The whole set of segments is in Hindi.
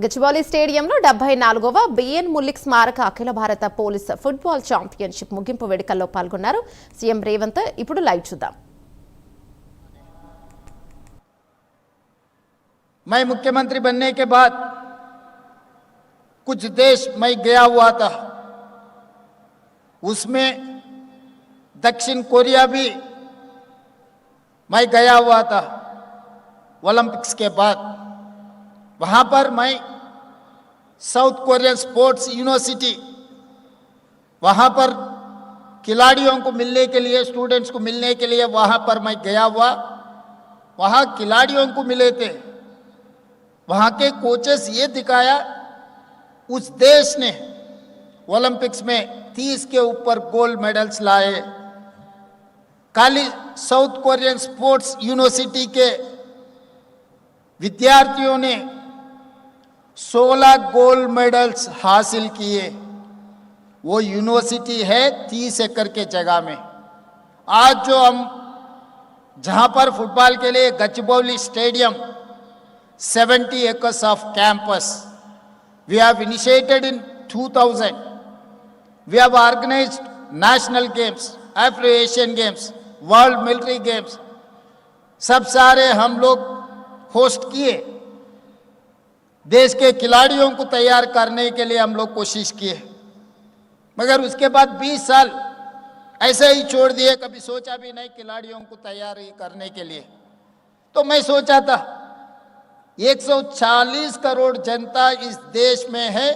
గచ్చిబౌలి స్టేడియంలో 74వ బిఎన్ ముల్లిక్ స్మారక అఖిల భారత పోలీస్ ఫుట్బాల్ ఛాంపియన్షిప్ ముగింపు వేడుకల్లో పాల్గొన్నారు సీఎం రేవంత్. ఇప్పుడు లైవ్ చూద్దాం. मैं मुख्यमंत्री बनने के बाद कुछ देश मैं गया हुआ था, उसमें दक्षिण कोरिया भी मैं गया हुआ था ओलंपिक्स के बाद. वहाँ पर मैं साउथ कोरियन स्पोर्ट्स यूनिवर्सिटी, वहाँ पर खिलाड़ियों को मिलने के लिए, स्टूडेंट्स को मिलने के लिए वहाँ पर मैं गया हुआ. वहाँ खिलाड़ियों को मिले थे. वहाँ के कोचेस ये दिखाया उस देश ने ओलंपिक्स में 30 के ऊपर गोल्ड मेडल्स लाए. खाली साउथ कोरियन स्पोर्ट्स यूनिवर्सिटी के विद्यार्थियों ने 16 गोल्ड मेडल्स हासिल किए. वो यूनिवर्सिटी है 30 एकड़ के जगह में. आज जो हम जहाँ पर फुटबॉल के लिए Gachibowli stadium 70 acres of campus we have initiated in 2000. We have organized national games, Afro-Asian games, world military games, सब सारे हम लोग होस्ट किए. देश के खिलाड़ियों को तैयार करने के लिए हम लोग कोशिश किए, मगर उसके बाद 20 साल ऐसे ही छोड़ दिए. कभी सोचा भी नहीं खिलाड़ियों को तैयारी करने के लिए. तो मैं सोचा था 140 करोड़ जनता इस देश में है,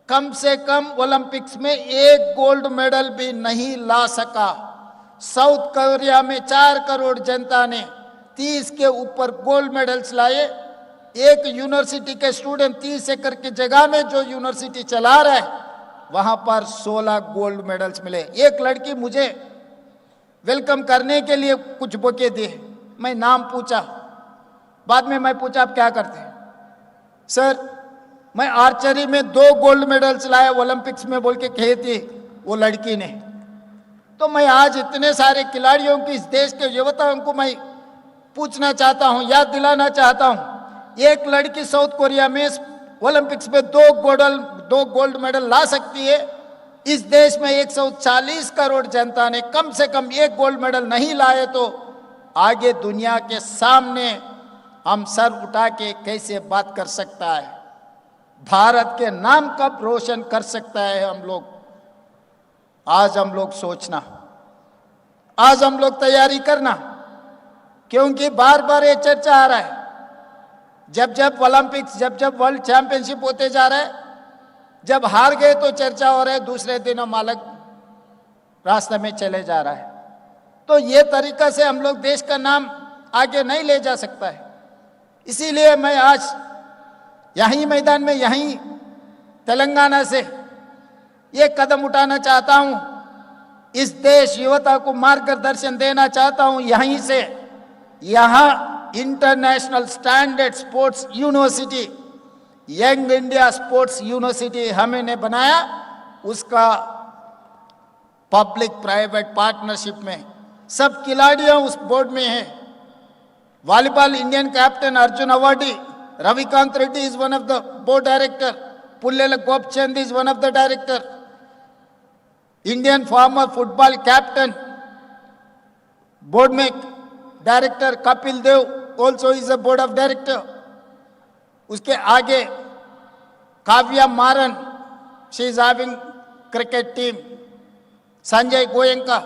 कम से कम ओलंपिक्स में एक गोल्ड मेडल भी नहीं ला सका. साउथ कोरिया में 4 करोड़ जनता ने 30 के ऊपर गोल्ड मेडल्स लाए. एक यूनिवर्सिटी के स्टूडेंट 30 एकड़ की जगह में जो यूनिवर्सिटी चला रहा है वहां पर 16 गोल्ड मेडल्स मिले. एक लड़की मुझे वेलकम करने के लिए कुछ बुके दिए. मैं नाम पूछा, बाद में मैं पूछा आप क्या करते हैं? सर मैं आर्चरी में 2 गोल्ड मेडल्स लाया ओलंपिक्स में बोल के कही थी वो लड़की ने. तो मैं आज इतने सारे खिलाड़ियों की, इस देश के युवताओं को मैं पूछना चाहता हूं, याद दिलाना चाहता हूं, एक लड़की साउथ कोरिया में ओलंपिक्स में 2 गोल्ड मेडल ला सकती है. इस देश में 140 करोड़ जनता ने कम से कम 1 गोल्ड मेडल नहीं लाए तो आगे दुनिया के सामने हम सर उठा के कैसे बात कर सकता है? भारत के नाम कब रोशन कर सकता है हम लोग? आज हम लोग सोचना, आज हम लोग तैयारी करना, क्योंकि बार बार ये चर्चा आ रहा है. जब जब ओलंपिक्स, जब जब वर्ल्ड चैंपियनशिप होते जा रहा है, जब हार गए तो चर्चा हो रहा है, दूसरे दिन हम अलग रास्ते में चले जा रहा है. तो ये तरीका से हम लोग देश का नाम आगे नहीं ले जा सकता है. इसीलिए मैं आज यहीं मैदान में, यहीं तेलंगाना से ये कदम उठाना चाहता हूं. इस देश युवता को मार्गदर्शन देना चाहता हूं. यहीं से यहां international standard sports university, young India sports university हमने बनाया. उसका पब्लिक प्राइवेट पार्टनरशिप में सब खिलाड़ियों उस बोर्ड में हैं. Volleyball Indian captain Arjuna awardee Ravikanth Reddy is one of the board director. Pullela Gopichand is one of the director. Indian former football captain board में director Kapil Dev also is a board of director. उसके आगे Kavya Maran, she is having cricket team. Sanjay Goenka,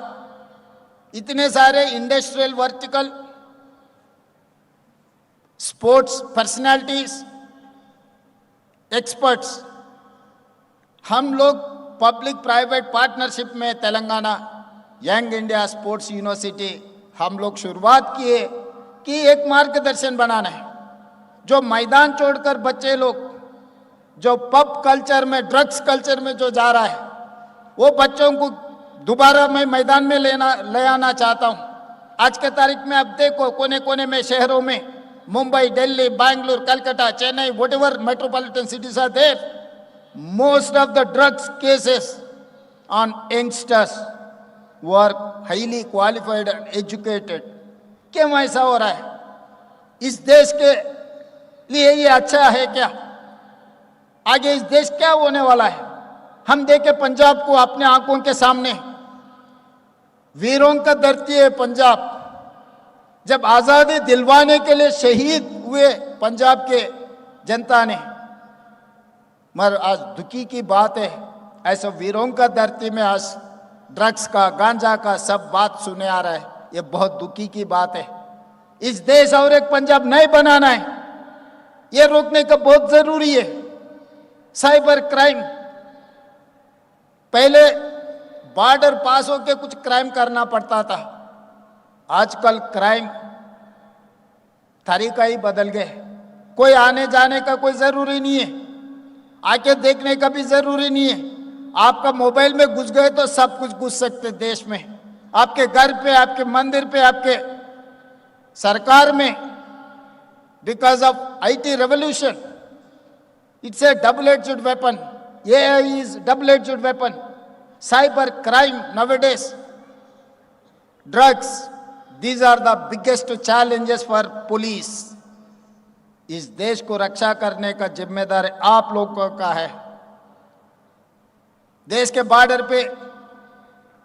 इतने सारे industrial vertical sports personalities, experts, हम लोग पब्लिक प्राइवेट पार्टनरशिप में Telangana young India sports university हम लोग शुरुआत किए कि एक मार्गदर्शन बनाना है. जो मैदान छोड़कर बच्चे लोग जो पब कल्चर में, ड्रग्स कल्चर में जो जा रहा है, वो बच्चों को दोबारा मैं मैदान में ले आना चाहता हूँ. आज के तारीख में अब देखो कोने कोने में शहरों में, Mumbai, Delhi, Bangalore, Calcutta, Chennai, whatever metropolitan cities are there, most of the drugs cases on youngsters who are highly qualified and educated. क्यों ऐसा हो रहा है? इस देश के लिए ये अच्छा है क्या? आगे इस देश क्या होने वाला है। हम देखे पंजाब को अपने आंखों के सामने, वीरों का धरती है पंजाब। जब आजादी दिलवाने के लिए शहीद हुए पंजाब के जनता ने, मगर आज दुखी की बात है, ऐसे वीरों का धरती में आज ड्रग्स का, गांजा का सब बात सुने आ रहा है। ये बहुत दुखी की बात है। इस देश और एक पंजाब नहीं बनाना है, ये रोकने का बहुत जरूरी है। साइबर क्राइम, पहले बॉर्डर पास होके कुछ क्राइम करना पड़ता था, आजकल क्राइम तरीका ही बदल गए। कोई आने जाने का कोई जरूरी नहीं है, आके देखने का भी जरूरी नहीं है। आपका मोबाइल में घुस गए तो सब कुछ घुस सकते देश में, आपके घर पे, आपके मंदिर पे, आपके सरकार में। Because of IT revolution, it's A double edged weapon. AI is double edged weapon. Cyber crime nowadays, drugs, these are the biggest challenges for police. इस देश को रक्षा करने का जिम्मेदार आप लोगों का है। देश के बॉर्डर पे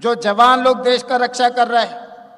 जो जवान लोग देश का रक्षा कर रहे हैं,